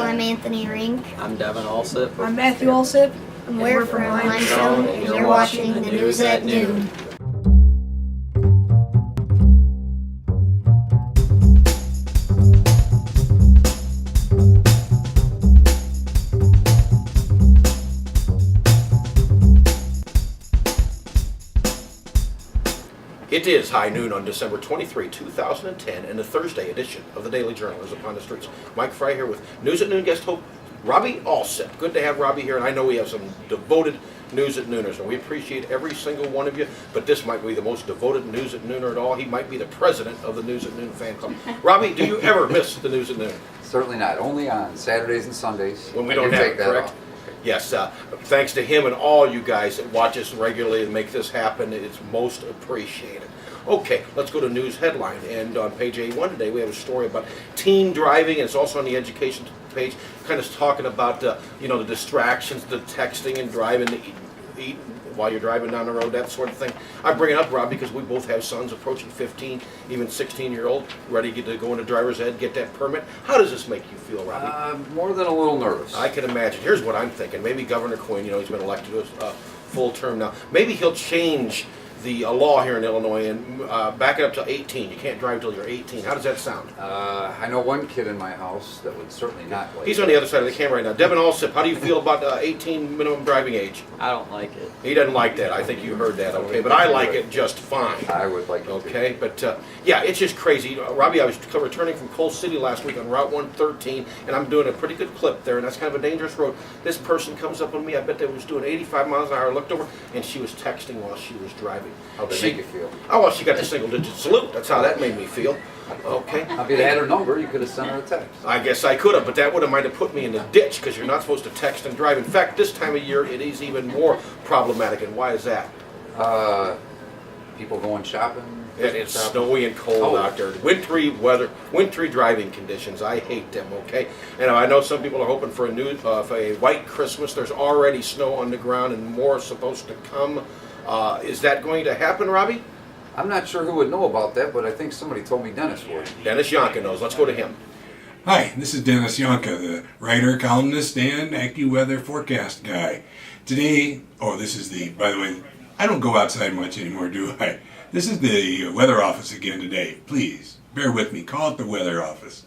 I'm Anthony Rink. I'm Devin Alsip. I'm Matthew Alsip. And we're from Limestone, and you're watching the news at noon. It is high noon on December 23, 2010, and the Thursday edition of the Daily Journal is upon the streets. Mike Frey here with News at Noon guest host Robby Alsip. Good to have Robby here, and I know we have some devoted News at Nooners, and we appreciate every single one of you, but this might be the most devoted News at Nooner at all. He might be the president of the News at Noon fan club. Robby, do you ever miss the News at Noon? Certainly not. Only on Saturdays and Sundays. When we don't have it, correct? Yes, thanks to him and all you guys that watch us regularly and make this happen. It's most appreciated. Okay, let's go to news headline. And on page A1 today, we have a story about teen driving, and it's also on the education page, kind of talking about the distractions, the texting and driving, the eat while you're driving down the road, that sort of thing. I bring it up, Rob, because we both have sons approaching 15, even 16-year-old, ready to go into driver's ed, get that permit. How does this make you feel, Robbie? More than a little nervous. I can imagine. Here's what I'm thinking. Maybe Governor Quinn, he's been elected to a full term now. Maybe he'll change the law here in Illinois and back it up to 18. You can't drive till you're 18. How does that sound? I know one kid in my house that would certainly not like He's on the other side of the camera right now. Devin Alsip, how do you feel about 18 minimum driving age? I don't like it. He doesn't like that. I think you heard that, okay? But I like it just fine. I would like it okay, but yeah, it's just crazy. Robbie, I was returning from Coal City last week on Route 113, and I'm doing a pretty good clip there, and that's kind of a dangerous road. This person comes up on me. I bet they was doing 85 miles an hour. I looked over, and she was texting while she was driving. How'd that make you feel? Oh, well, she got the single-digit salute. That's how that made me feel. Okay. If you'd had her number, you could have sent her a text. I guess I could have, but that would have might have put me in the ditch, because you're not supposed to text and drive. In fact, this time of year, it is even more problematic, and why is that? People going shopping. It's snowy and cold out there. Wintry weather, wintry driving conditions. I hate them. Okay, and I know some people are hoping for a white Christmas. There's already snow on the ground, and more is supposed to come. Is that going to happen, Robbie? I'm not sure who would know about that, but I think somebody told me Dennis would. Dennis Yohnka knows. Let's go to him. Hi, this is Dennis Yohnka, the writer, columnist, and AccuWeather forecast guy. Today, by the way, I don't go outside much anymore, do I? This is the weather office again today. Please, bear with me. Call it the weather office.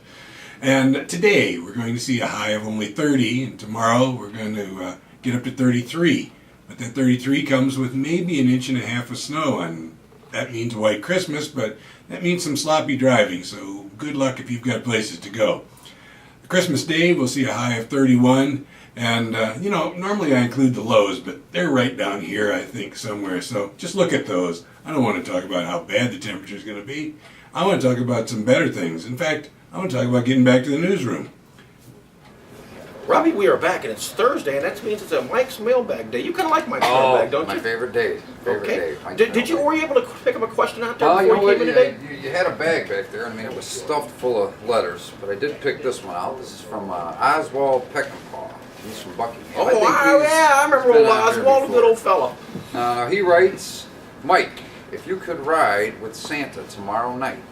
And today, we're going to see a high of only 30, and tomorrow we're going to get up to 33. But that 33 comes with maybe 1.5 inches of snow, and that means a white Christmas, but that means some sloppy driving, so good luck if you've got places to go. Christmas Day, we'll see a high of 31, and normally I include the lows, but they're right down here, I think, somewhere, so just look at those. I don't want to talk about how bad the temperature is going to be. I want to talk about some better things. In fact, I want to talk about getting back to the newsroom. Robbie, we are back, and it's Thursday, and that means it's a Mike's Mailbag Day. You kind of like Mike's Mailbag, don't you? My favorite day. Okay. Were you able to pick up a question out there before you came in today? You had a bag back there. I mean, it was stuffed full of letters, but I did pick this one out. This is from Oswald Peckinpah. He's from Buckingham. I remember old Oswald, a good old fellow. Now he writes, Mike, if you could ride with Santa tomorrow night,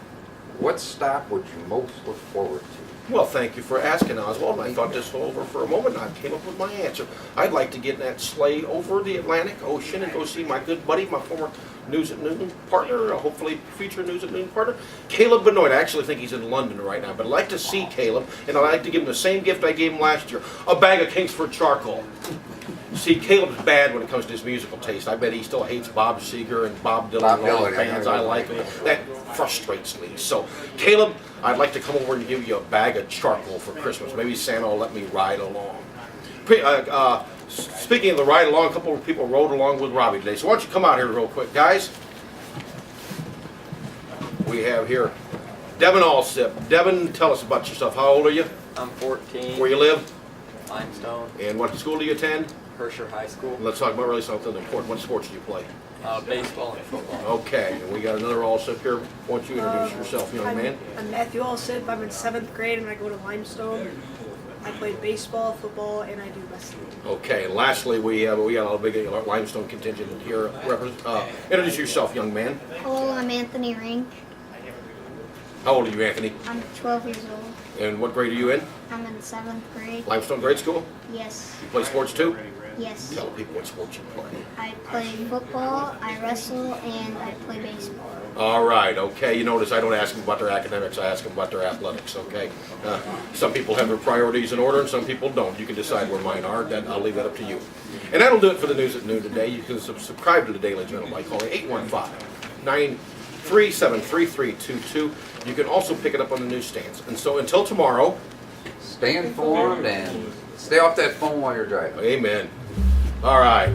what stop would you most look forward to? Well, thank you for asking, Oswald. I thought this over for a moment, and I came up with my answer. I'd like to get in that sleigh over the Atlantic Ocean and go see my good buddy, my former News at Noon partner, hopefully future News at Noon partner, Caleb Benoit. I actually think he's in London right now, but I'd like to see Caleb, and I'd like to give him the same gift I gave him last year, a bag of Kingsford charcoal. See, Caleb's bad when it comes to his musical taste. I bet he still hates Bob Seger and Bob Dylan and all the bands I like. That frustrates me. So, Caleb, I'd like to come over and give you a bag of charcoal for Christmas. Maybe Santa will let me ride along. Speaking of the ride along, a couple of people rode along with Robbie today. So why don't you come out here real quick, guys? We have here Devin Alsip. Devin, tell us about yourself. How old are you? I'm 14. Where you live? Limestone. And what school do you attend? Hersher High School. Let's talk about really something important. What sports do you play? Baseball and football. Okay, and we got another Alsip here. Why don't you introduce yourself, young man? I'm Matthew Alsip. I'm in 7th grade and I go to Limestone. I play baseball, football, and I do wrestling. Okay, and lastly, we got a big Limestone contingent here. Introduce yourself, young man. Hello, I'm Anthony Rink. How old are you, Anthony? I'm 12 years old. And what grade are you in? I'm in 7th grade. Limestone Grade School? Yes. You play sports too? Yes. Tell people what sports you play. I play football, I wrestle, and I play baseball. All right, okay. You notice I don't ask them about their academics, I ask them about their athletics, okay? Some people have their priorities in order and some people don't. You can decide where mine are. I'll leave that up to you. And that'll do it for the news at noon today. You can subscribe to the Daily Journal by calling 815-937-3322. You can also pick it up on the newsstands. And so until tomorrow, Stay informed and stay off that phone while you're driving. amen. All right.